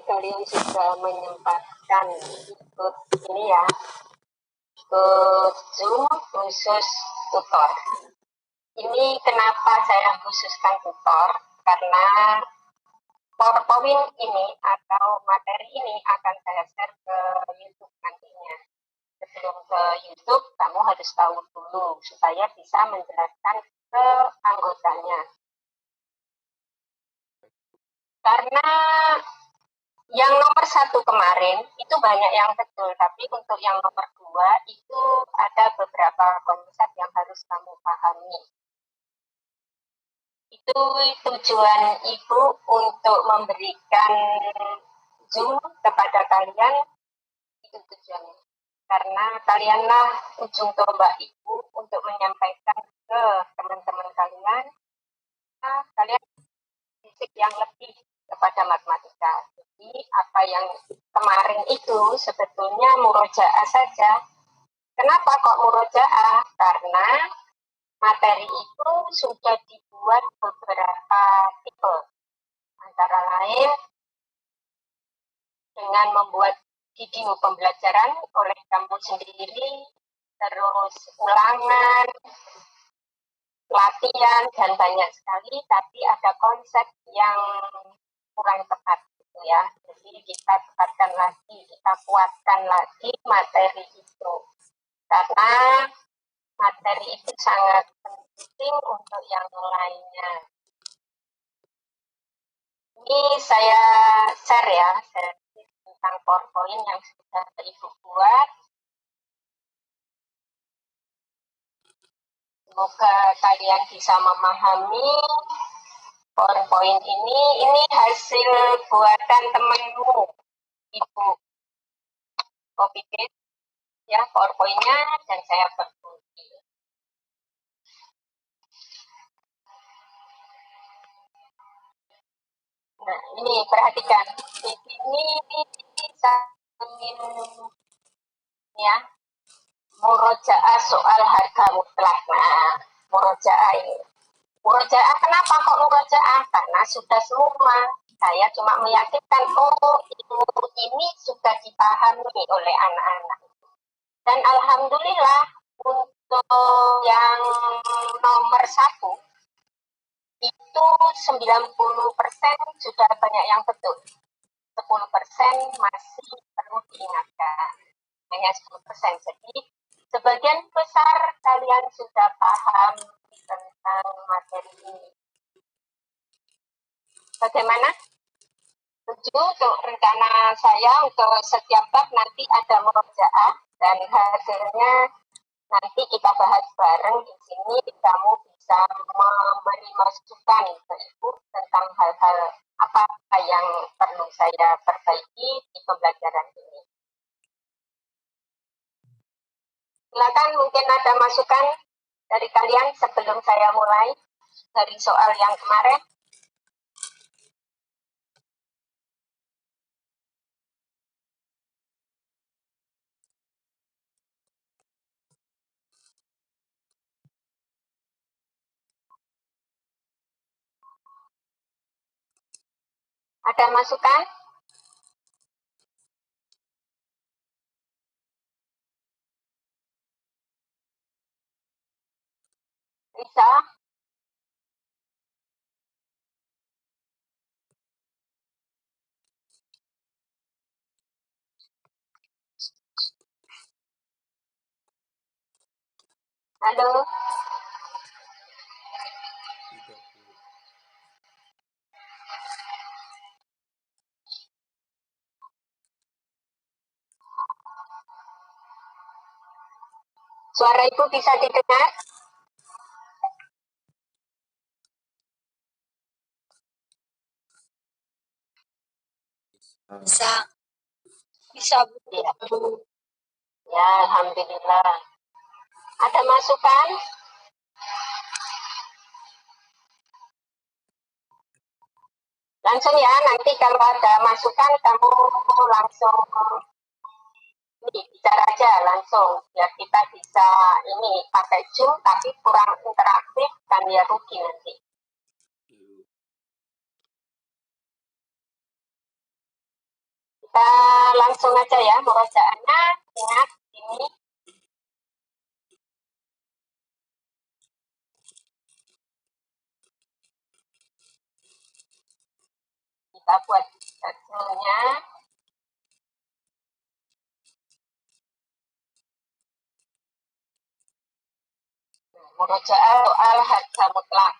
kalian sudah menyempatkan ikut ini ya, ikut Zoom khusus tutor. Ini kenapa saya khususkan tutor, karena PowerPoint ini atau materi ini akan saya share ke YouTube nantinya. Sebelum ke YouTube, kamu harus tahu dulu supaya bisa menjelaskan ke anggotanya. Karena yang nomor 1 kemarin itu banyak yang betul, tapi untuk yang nomor 2 itu ada beberapa konsep yang harus kamu pahami. Itu tujuan Ibu untuk memberikan Zoom kepada kalian, itu tujuannya. Karena kalianlah ujung tombak Ibu untuk menyampaikan ke teman-teman kalian, nah, kalian fisik yang lebih kepada matematika. Jadi apa yang kemarin itu sebetulnya murojaah saja. Kenapa kok murojaah? Karena materi itu sudah dibuat beberapa tipe, antara lain dengan membuat video pembelajaran oleh kamu sendiri, terus ulangan, latihan, dan banyak sekali, tapi ada konsep yang kurang tepat gitu ya. Jadi kita tepatkan lagi, kita kuatkan lagi materi itu. Karena materi itu sangat penting untuk yang lainnya. Ini saya share ya, share tentang PowerPoint yang sudah Ibu buat. Semoga kalian bisa memahami PowerPoint ini hasil buatan temanmu, Ibu copy paste ya PowerPoint-nya dan saya berbagi. Nah, ini perhatikan. Ini ingin ya murojaah soal harga mutlak. Nah, murojaah ini. Murojaah kenapa kok murojaah? Karena sudah semua. Saya cuma meyakinkan, ini sudah dipahami oleh anak-anak. Dan alhamdulillah untuk yang nomor 1 itu 90% sudah banyak yang betul. 10% masih perlu diingatkan. Hanya 10%. Jadi sebagian besar kalian sudah paham tentang materi ini. Bagaimana? Setuju untuk rencana saya untuk setiap bab nanti ada murojaah dan hasilnya nanti kita bahas bareng di sini. Kamu bisa memberi masukan ke Ibu tentang hal-hal apa yang perlu saya perbaiki di pembelajaran ini. Silakan, mungkin ada masukan dari kalian sebelum saya mulai dari soal yang kemarin. Ada masukan? Bisa? Halo? Suara Ibu bisa didengar? Bisa. Bisa, Bu. Ya, ya, alhamdulillah. Ada masukan? Langsung ya, nanti kalau ada masukan kamu langsung bicara aja langsung, biar kita bisa ini pakai Zoom tapi kurang interaktif kan ya rugi nanti. Kita langsung aja ya murojaahnya. Ingat ini kita buat judulnya. Murojaah soal harga mutlak.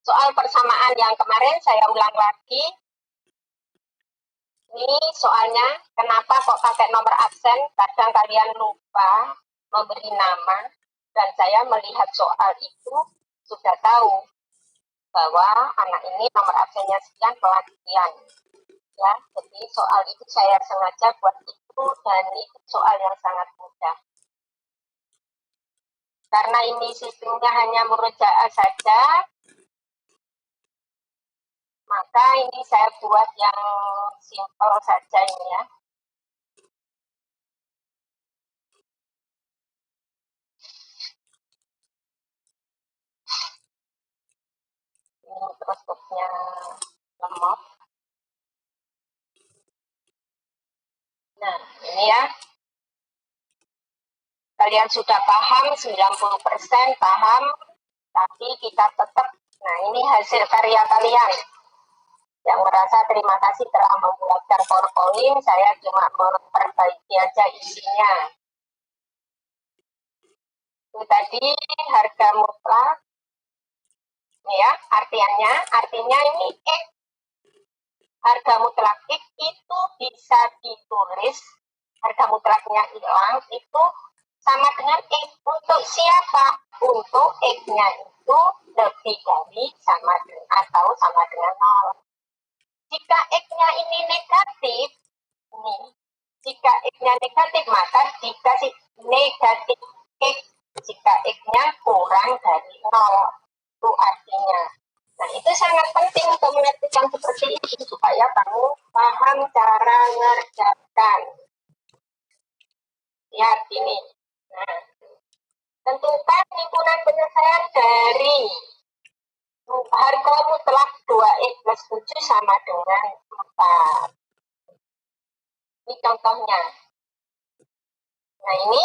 Soal persamaan yang kemarin saya ulang lagi. Ini soalnya kenapa kok pakai nomor absen, kadang kalian lupa memberi nama, dan saya melihat soal itu sudah tahu bahwa anak ini nomor absennya sekian, kelas sekian. Ya, jadi soal itu saya sengaja buat itu, dan itu soal yang sangat mudah. Karena ini sistemnya hanya murojaah saja, maka ini saya buat yang simpel saja ini ya. Ini mikroskopnya lemot. Nah, ini ya. Kalian sudah paham, 90% paham, tapi kita tetap, nah ini hasil karya kalian. Yang merasa terima kasih telah membuatkan PowerPoint, saya cuma memperbaiki aja isinya. Itu tadi harga mutlak. Ini ya, artinya ini X. Harga mutlak X itu bisa ditulis, harga mutlaknya hilang, itu sama dengan X. Untuk siapa? Untuk X-nya itu lebih dari sama dengan atau sama dengan 0. Jika X-nya ini negatif, jika X-nya negatif, maka dikasih negatif X. Jika X-nya kurang dari 0, itu artinya. Nah, itu sangat penting untuk menentukan seperti itu, supaya kamu paham cara ngerjakan. Lihat ini. Nah, tentukan himpunan penyelesaian dari harga mutlak 2X plus 7 sama dengan 4. Ini contohnya. Nah, ini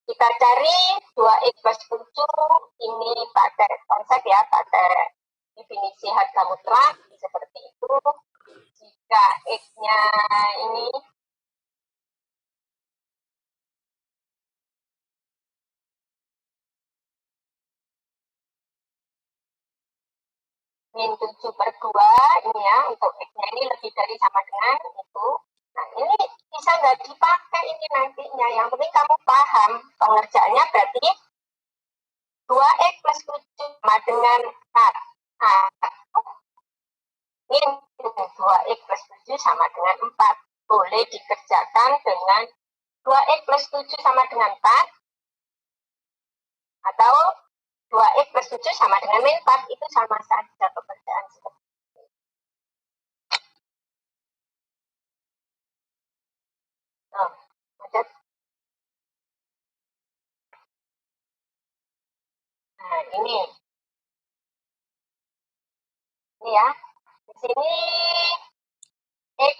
kita cari 2X plus 7, ini pakai konsep ya, pakai definisi harga mutlak, seperti itu. Jika X-nya ini min 7/2, ini ya, untuk X-nya ini lebih dari sama dengan itu. Nah, ini bisa nggak dipakai ini nantinya, yang penting kamu paham pengerjaannya. Berarti 2X plus 7 sama dengan 4. Nah, min 2X plus 7 sama dengan 4. Boleh dikerjakan dengan 2X plus 7 sama dengan 4, atau 2X plus 7 sama dengan min 4, itu sama saja pekerjaan seperti itu. Nah, ini ya, di sini X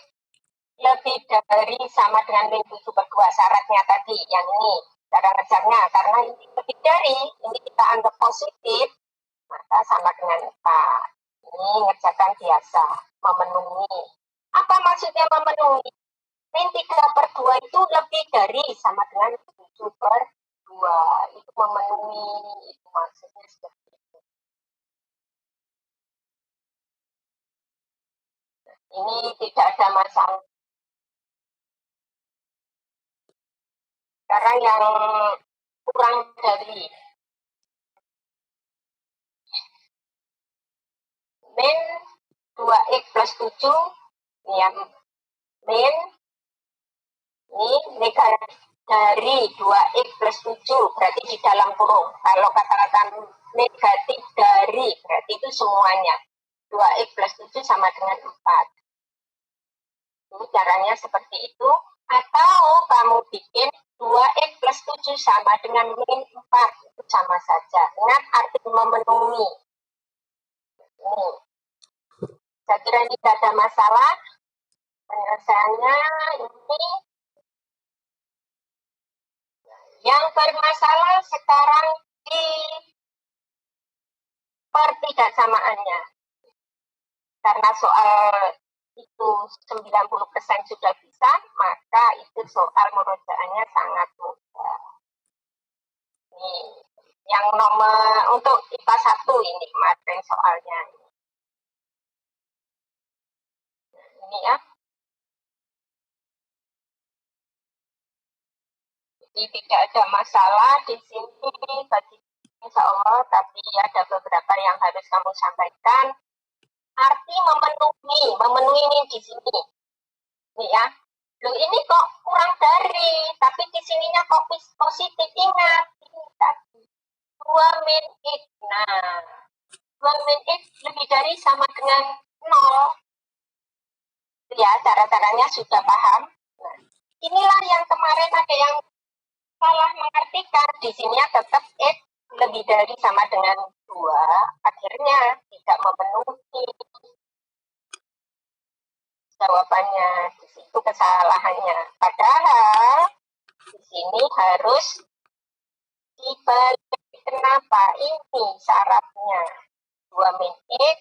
lebih dari sama dengan min 7/2, syaratnya tadi, yang ini, cara ngejarnya, karena ini lebih dari, ini kita anggap positif, maka sama dengan 4. Ini ngerjakan biasa, memenuhi. Apa maksudnya memenuhi? Min 3/2 itu lebih dari sama dengan 7/2. Itu memenuhi, itu maksudnya seperti itu. Ini tidak ada masalah. Sekarang yang kurang dari min 2X plus 7, ini ya, min ini negatif dari 2X plus 7, berarti di dalam kurung. Kalau kata-kata negatif dari, berarti itu semuanya. 2X plus 7 sama dengan 4. Ini caranya seperti itu. Atau kamu bikin 2X plus 7 sama dengan min 4, itu sama saja. Ingat arti memenuhi. Ini. Saya kira ini tidak ada masalah. Biasanya ini yang bermasalah sekarang di pertidaksamaannya. Karena soal itu 90% sudah bisa, maka itu soal murojaahnya sangat mudah. Nih, yang nomor untuk IPA 1 ini kemarin soalnya. Ini ya. Jadi tidak ada masalah di sini bagi insya Allah, tapi ada beberapa yang harus kamu sampaikan. Arti memenuhi ini di sini. Nih ya. Loh ini kok kurang dari, tapi di sininya kok positif, ingat. Ini tadi. 2 min X. Nah, 2 min X lebih dari sama dengan 0. Ya, cara-caranya sudah paham. Nah, inilah yang kemarin ada yang salah mengartikan. Di sini tetap X lebih dari sama dengan 2. Akhirnya tidak memenuhi jawabannya. Di situ kesalahannya. Padahal di sini harus dibalik. Kenapa? Ini syaratnya. 2 min X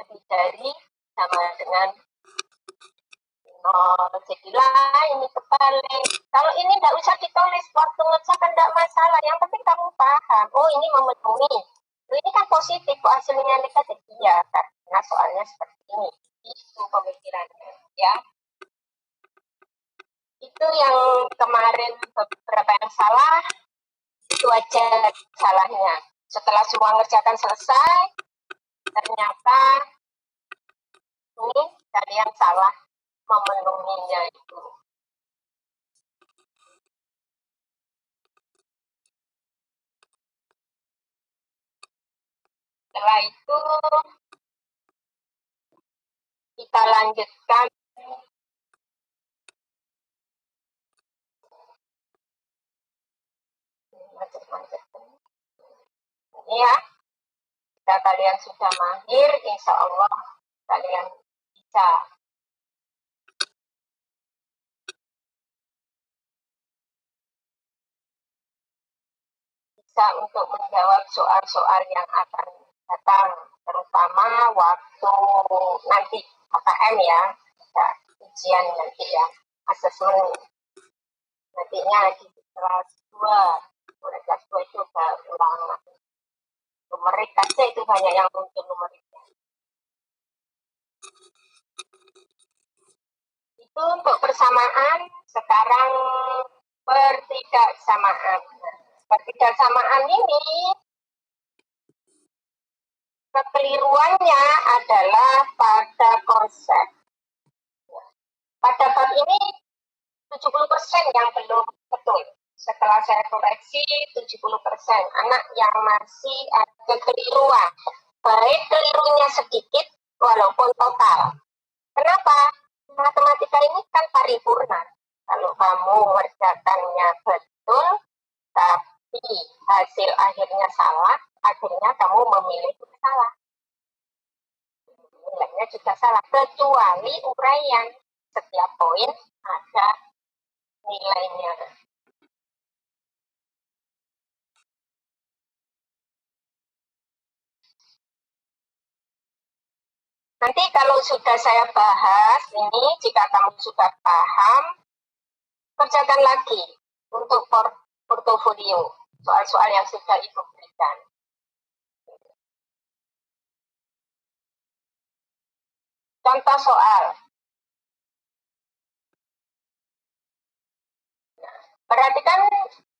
lebih dari sama dengan 0. Jadilah ini kebalik. Kalau ini tidak usah ditulis, waktu ngerjakan tidak masalah. Yang penting kamu paham. Oh ini memenuhi. Ini kan positif, kok hasilnya negatif. Iya, karena soalnya seperti ini. Itu pemikirannya. Ya. Itu yang kemarin beberapa yang salah. Itu aja salahnya. Setelah semua ngerjakan selesai, ternyata ini kalian salah memenuhinya itu. Setelah itu kita lanjutkan ini ya. Jika kalian sudah mahir, insya Allah kalian bisa untuk menjawab soal-soal yang akan datang, terutama waktu nanti KKM ya, ujian nanti ya, asesmen nantinya di kelas 2. Mulai kelas 2 itu udah ulang numerik aja, itu banyak yang muncul numeriknya. Itu untuk persamaan. Sekarang pertidaksamaan. Pertidaksamaan ini kekeliruannya adalah pada konsep. Pada bab ini 70% yang belum betul. Setelah saya koreksi 70%. Anak yang masih ada keliruan. Baik kelirunya sedikit walaupun total. Kenapa? Matematika ini kan paripurna. Kalau kamu mengerjakannya betul, tapi hasil akhirnya salah, akhirnya kamu memilih salah. Nilainya juga salah, kecuali uraian. Setiap poin ada nilainya. Nanti kalau sudah saya bahas ini, jika kamu sudah paham, kerjakan lagi untuk portofolio, soal-soal yang sudah Ibu berikan. Contoh soal. Perhatikan,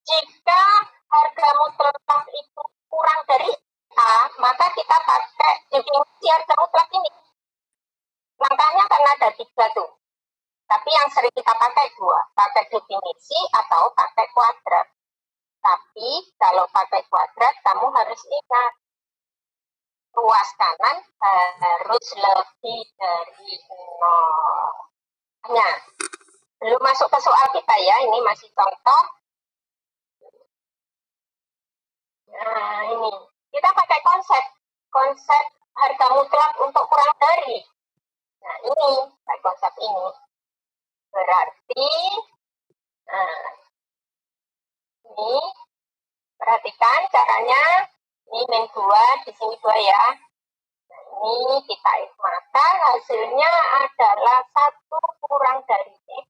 jika harga mutlak itu kurang dari A, maka kita pakai definisi harga mutlak ini. Langkahnya kan ada 3 tuh. Tapi yang sering kita pakai 2. Pakai definisi atau pakai kuadrat. Tapi kalau pakai kuadrat, kamu harus ingat. Ruas kanan harus lebih dari 0. Nah, belum masuk ke soal kita ya, ini masih contoh. Nah, ini. Kita pakai konsep harga mutlak untuk kurang dari. Nah, ini pakai konsep ini. Berarti, nah, ini perhatikan caranya. Ini min 2, di sini 2 ya. Ini kita X, maka hasilnya adalah 1 kurang dari X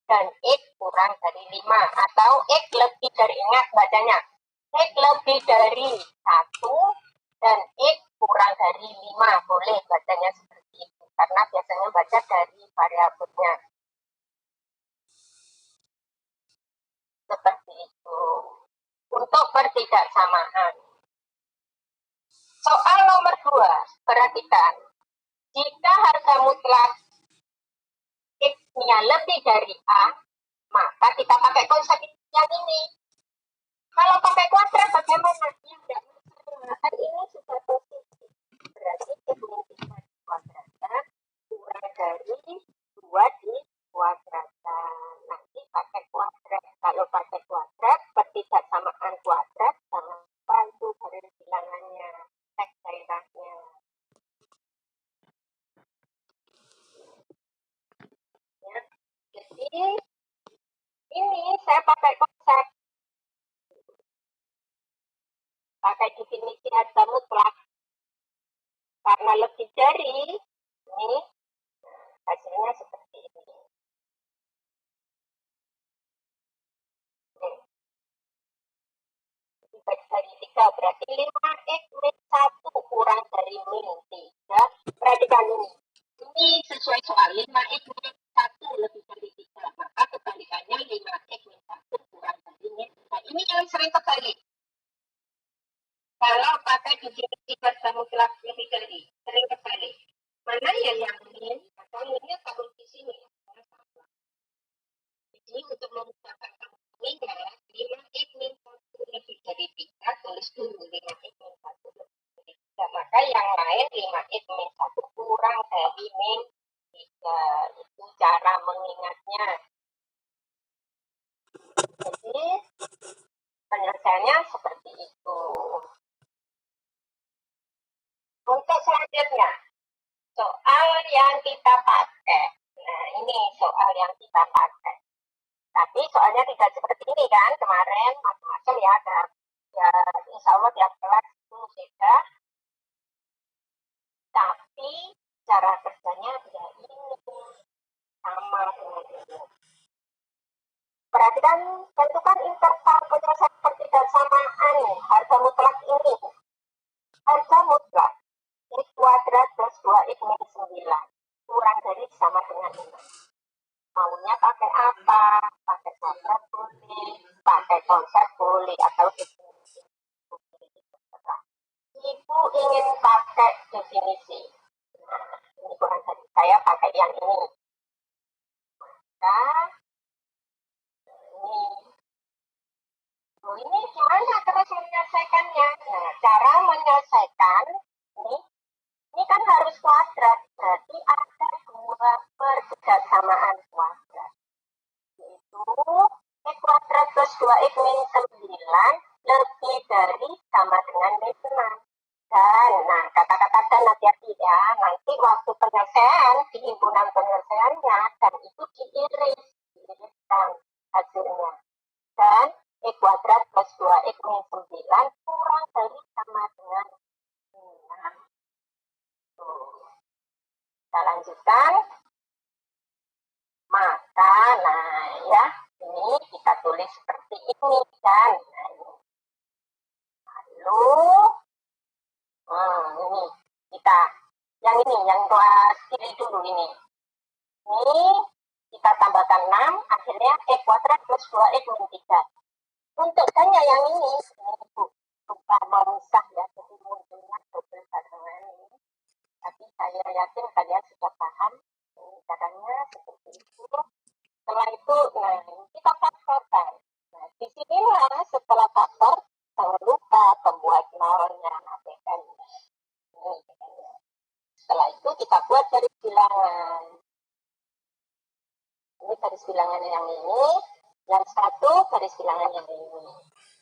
dan X kurang dari 5, atau X lebih dari, ingat bacanya, X lebih dari 1 dan X kurang dari 5, boleh bacanya seperti itu, karena biasanya baca dari variabelnya. Seperti itu. Untuk pertidaksamaan. Soal nomor 2, perhatikan. Jika harga mutlak X-nya lebih dari A, maka kita pakai konsep yang ini. Kalau pakai kuadrat bagaimana? Ya, kan ini sudah positif. Berarti X-nya kuadratan kurang dari 2 di kuadratan. Nanti pakai kuadrat. Kalau pakai kuadrat, pertidaksamaan kuadrat, jangan lupa itu garis bilangannya, teks daerahnya. Ya. Jadi ini saya pakai konsep, pakai definisi harga mutlak, karena lebih dari ini hasilnya seperti ini. Dibagi dari 3 berarti 5x min 1 kurang dari min 3. Perhatikan ini. Ini sesuai soal 5x min 1 lebih dari 3. Maka kebalikannya 5x min 1 kurang dari min 3. Ini yang sering kebalik. Kalau pakai definisi harga mutlak lebih dari, sering kebalik. Mana ya yang min? Atau minnya taruh di sini. Jadi untuk memutuskan ini ya, 5x min 1 lebih dari 3, tulis dulu 5x min 1 lebih dari 3. Maka yang lain 5x min 1 kurang dari min 3. Itu cara mengingatnya. Jadi penyelesaiannya seperti itu. Untuk selanjutnya, soal yang kita pakai. Nah, ini soal yang kita pakai. Tapi soalnya tidak seperti ini kan, kemarin macam-macam ya, ada ya, insya Allah tiap kelas itu beda. Tapi cara kerjanya ya ini sama dengan ini. Perhatikan, tentukan interval penyelesaian pertidaksamaan harga mutlak ini. Harga mutlak X kuadrat plus 2X min 9 kurang dari sama dengan 5. Maunya pakai apa? Pakai kuadrat boleh, pakai konsep boleh, atau definisi boleh. Ibu ingin pakai definisi. Nah, ini kurang dari saya pakai yang ini. Nah, ini gimana terus menyelesaikannya? Nah, cara menyelesaikan ini kan harus kuadrat, berarti ada 2 pertidaksamaan kuadrat, yaitu X kuadrat plus 2X min 9 lebih dari sama dengan min 6. Dan, nah kata-kata dan hati-hati ya, nanti waktu penyelesaian di himpunan penyelesaiannya, dan itu diiriskan hasilnya. Dan X kuadrat plus 2X min 9 kurang dari sama dengan 6. Kita lanjutkan. Maka, nah ya, ini kita tulis seperti ini kan. Lalu, ini kita, yang kelas kiri dulu ini. Ini kita tambahkan 6, akhirnya X kuadrat plus 2X min 3. Untuk tanya yang ini lupa memisah ya, jadi munculnya double barengan ini. Tapi saya yakin kalian sudah paham caranya seperti itu. Setelah itu, nah kita faktorkan. Nah, di sinilah setelah faktor, jangan lupa pembuat nolnya, PN. Setelah itu kita buat garis bilangan. Ini garis bilangan yang ini, yang satu garis bilangan yang ini.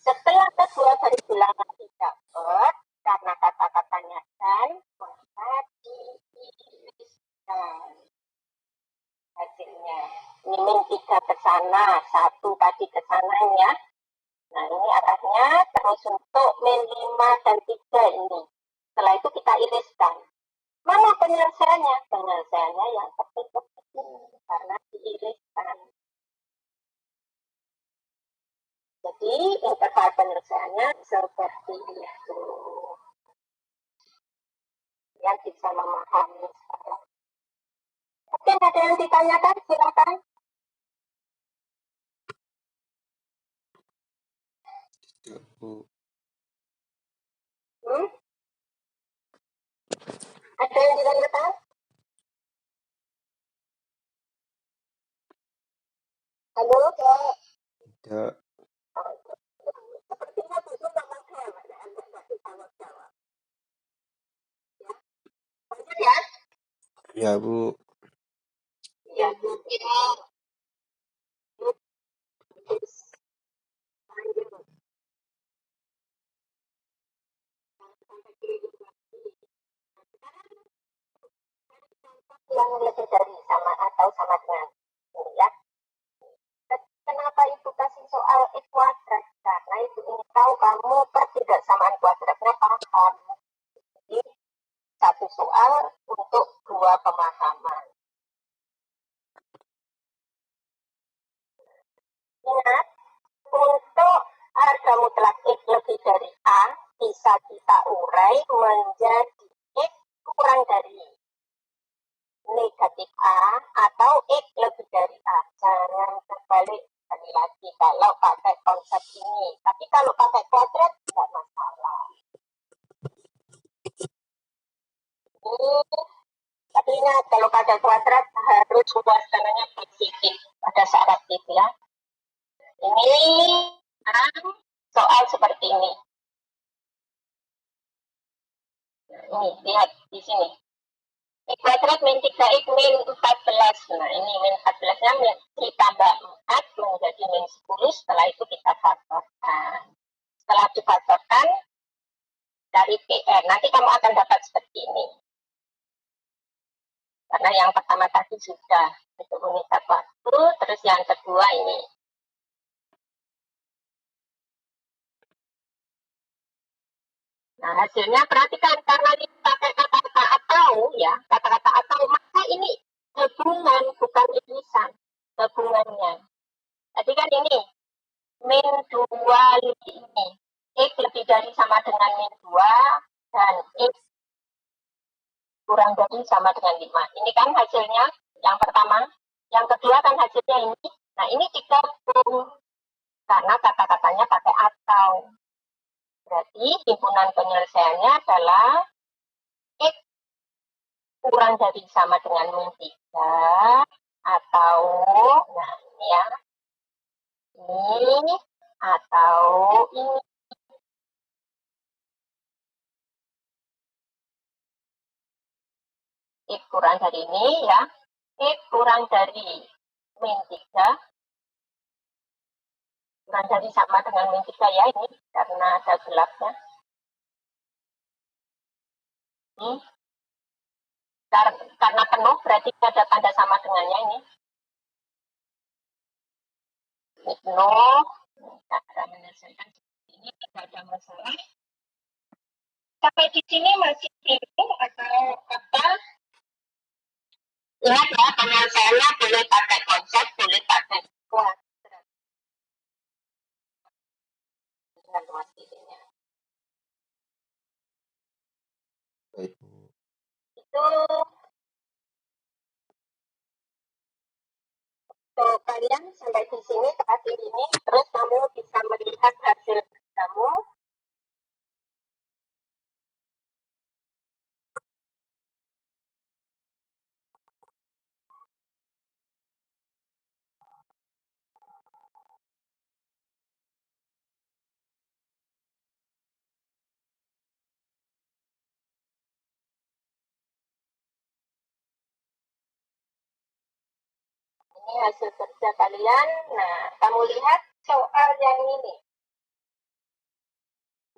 Setelah kedua garis bilangan didapat, karena kata-katanya dan, maka diiriskan hasilnya. Ini min 3 ke sana, 1 tadi ke sananya. Nah, ini arahnya. Terus untuk min 5 dan 3 ini. Setelah itu kita iriskan. Mana penyelesaiannya? Penyelesaiannya yang seperti ini, karena diiriskan. Jadi, interval penyelesaiannya seperti itu. Yang bisa memahami sekarang. Oke, ada yang ditanyakan? Silakan. Tidak, Bu. Ada yang ditanyakan? Halo, Kak. Tidak. Sepertinya Bu nggak mau jawab, nggak bisa jawab. Ya? Ya, Bu. Ya, Bu. Yang lebih dari sama atau sama dengan ini ya. Kenapa Ibu kasih soal X kuadrat? Karena Ibu ingin tahu kamu perbedaan kuadratnya paham. Jadi satu soal untuk 2 pemahaman. Ingat, untuk harga mutlak X lebih dari A bisa kita urai menjadi X kurang dari negatif A atau X lebih dari A. Jangan terbalik sekali lagi kalau pakai konsep ini. Tapi kalau pakai kuadrat tidak masalah. Tapi ingat, kalau pakai kuadrat harus suasananya positif. Ada syarat itu ya. Ini soal seperti ini. Ini lihat di sini. X kuadrat min 3x min 14. Nah, ini min 14-nya ditambah 4 menjadi min 10. Setelah itu kita faktorkan. Setelah difaktorkan dari PR. Nanti kamu akan dapat seperti ini. Karena yang pertama tadi sudah itu mengikat waktu. Terus yang kedua ini. Nah, hasilnya perhatikan, karena ini pakai kata-kata atau ya, kata-kata atau, maka ini hubungan bukan irisan, hubungannya. Tadi kan ini min 2 lebih ini, X lebih dari sama dengan min 2 dan X kurang dari sama dengan 5. Ini kan hasilnya yang pertama. Yang kedua kan hasilnya ini. Nah, ini digabung karena kata-katanya pakai atau. Berarti himpunan penyelesaiannya adalah X kurang dari sama dengan min 3 atau, nah ini ya, ini atau ini. X kurang dari ini ya, X kurang dari min 3 kurang dari sama dengan min 3 ya, ini karena ada gelapnya. Ini karena penuh berarti ada tanda sama dengannya ini. Ini penuh, cara menyelesaikan ini tidak ada masalah. Sampai di sini masih bingung atau apa? Ingat ya, penyelesaiannya boleh pakai konsep, boleh pakai kuadrat. Dengan ruas titiknya. Baik, Bu. Itu kalian sampai di sini saat ini, terus kamu bisa melihat hasil kamu. Ini hasil kerja kalian. Nah, kamu lihat soal yang ini.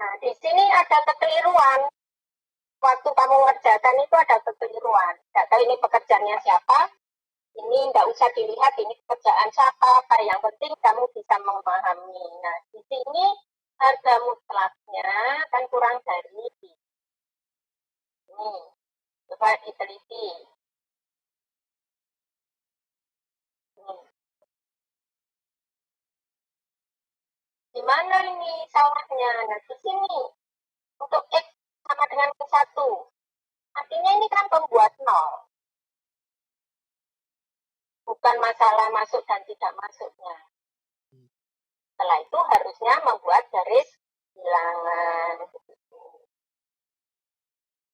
Nah, di sini ada kekeliruan. Waktu kamu mengerjakan itu ada kekeliruan. Tidak tahu ini pekerjaannya siapa. Ini nggak usah dilihat ini pekerjaan siapa, apa yang penting kamu bisa memahami. Nah, di sini harga mutlaknya kan kurang dari ini. Coba diteliti. Di mana ini salahnya? Nah, di sini. Untuk X sama dengan X1. Artinya ini kan pembuat 0. Bukan masalah masuk dan tidak masuknya. Setelah itu harusnya membuat garis bilangan.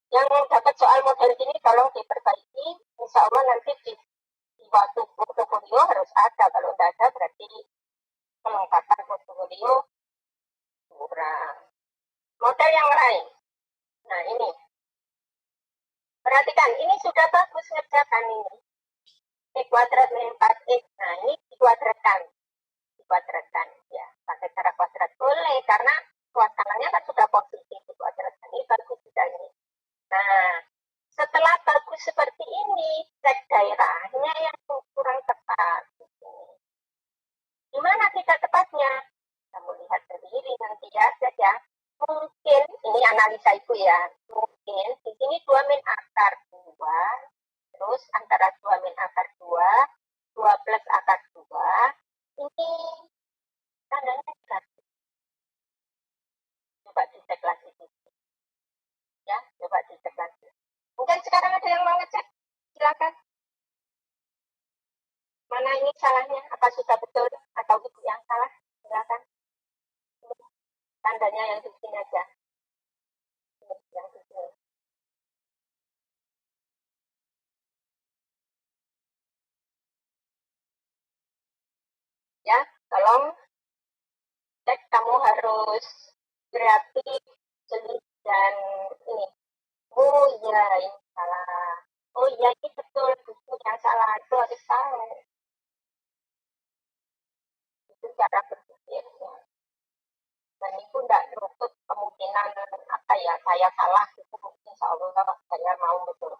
Yang dapat soal model ini tolong diperbaiki. Insya Allah nanti di waktu portofolio harus ada. Kalau tidak ada berarti kelengkapan portofolio kurang. Model yang lain. Nah ini. Perhatikan, ini sudah bagus ngerjakan ini. X kuadrat min 4X. Nah ini dikuadratkan. Dikuadratkan. Ya, pakai cara kuadrat boleh. Karena suasananya kan sudah positif dikuadratkan. Ini bagus sudah ini. Nah, setelah bagus seperti ini, cek daerahnya yang kurang tepat. Di mana tidak tepatnya? Kamu lihat sendiri nanti ya, cek ya. Mungkin, ini analisa itu ya, mungkin di sini 2 min akar 2, terus antara 2 min akar 2, 2 plus akar 2, ini tandanya negatif. Coba dicek lagi. Ya, coba dicek lagi. Mungkin sekarang ada yang mau ngecek? Silakan. Mana ini salahnya? Apa sudah betul atau itu yang salah? Silakan. Tandanya yang di sini aja. Yang di sini. Ya, tolong cek, kamu harus kreatif, jeli, dan ini. Oh iya, ini salah. Oh iya, ini betul. Itu yang salah. Itu harus tahu. Itu cara berpikirnya. Dan itu tidak menutup kemungkinan apa ya, saya salah. Itu insya Allah saya mau betul.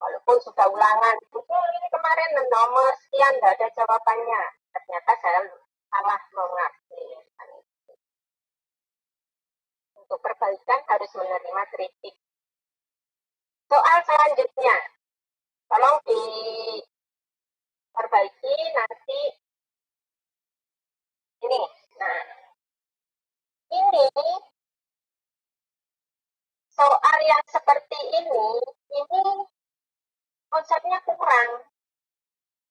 Walaupun sudah ulangan, ini kemarin nomor sekian tidak ada jawabannya. Ternyata saya salah mengerti. Untuk perbaikan harus menerima kritik. Soal selanjutnya, tolong diperbaiki nanti ini. Nah, ini soal yang seperti ini konsepnya kurang.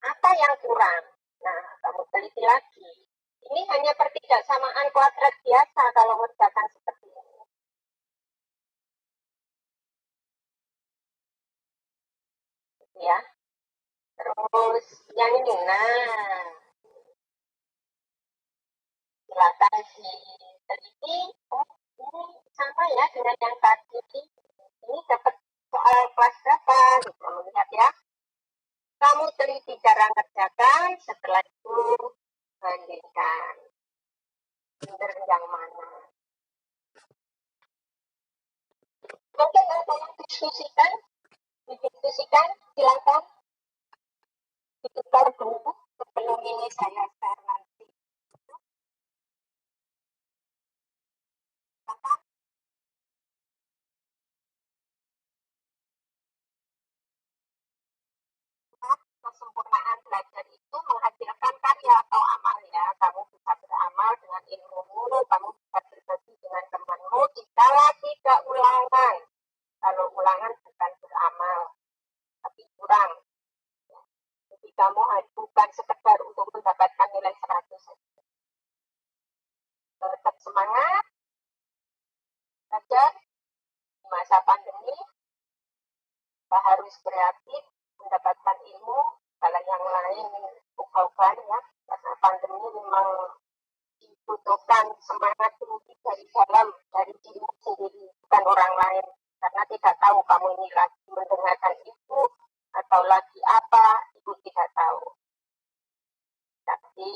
Apa yang kurang? Nah, kamu teliti lagi. Ini hanya pertidaksamaan kuadrat biasa kalau mengerjakan seperti ini. Ya. Terus yang ini, nah, silakan diteliti. Oh, ini sama ya dengan yang tadi. Ini dapat soal kelas berapa? Kita melihat ya. Kamu teliti cara ngerjakan, setelah itu bandingkan. Benar yang mana? Mungkin ada yang didiskusikan, silakan. Ditukar dulu sebelum ini saya share nanti. Kesempurnaan belajar itu menghasilkan karya atau amal ya. Kamu bisa beramal dengan ilmumu, kamu bisa berbagi dengan temanmu, jikalau tidak ulangan. Kalau ulangan bukan beramal, tapi kurang. Jadi kamu bukan sekedar untuk mendapatkan nilai 100. Tetap semangat, belajar di masa pandemi, kita harus kreatif, mendapatkan ilmu, kalau yang lain ubah-ubah ya, karena pandemi memang dibutuhkan semangat tinggi dari dalam, dari dirimu sendiri, bukan orang lain, karena tidak tahu kamu ini lagi mendengarkan itu, atau lagi apa, itu tidak tahu. Tapi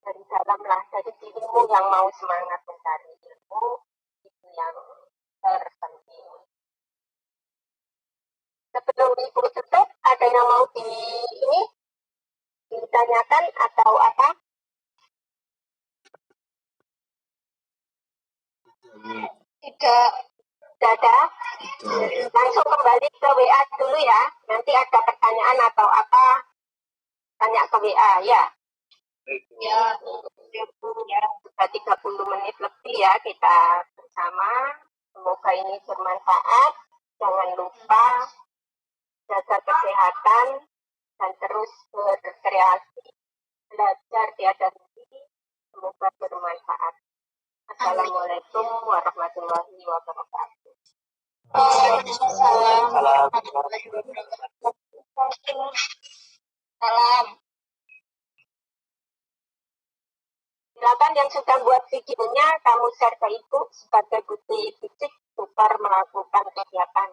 dari dalam lah, dari dirimu yang mau semangat mencari ilmu, itu yang terpenting. Sebelum Ibu tutup, ada yang mau ditanyakan atau apa? Tidak. Tidak ada? Langsung kembali ke WA dulu ya. Nanti ada pertanyaan atau apa, tanya ke WA ya. Ya. Ya, sudah 30 menit lebih ya kita bersama. Semoga ini bermanfaat. Jangan lupa jaga kesehatan dan terus berkreasi, belajar tiada henti. Semoga bermanfaat. Assalamualaikum warahmatullahi wabarakatuh. Waalaikumsalam warahmatullahi wabarakatuh. Salam. Silakan yang sudah buat videonya kamu share ke Ibu sebagai bukti fisik tukar melakukan kegiatan.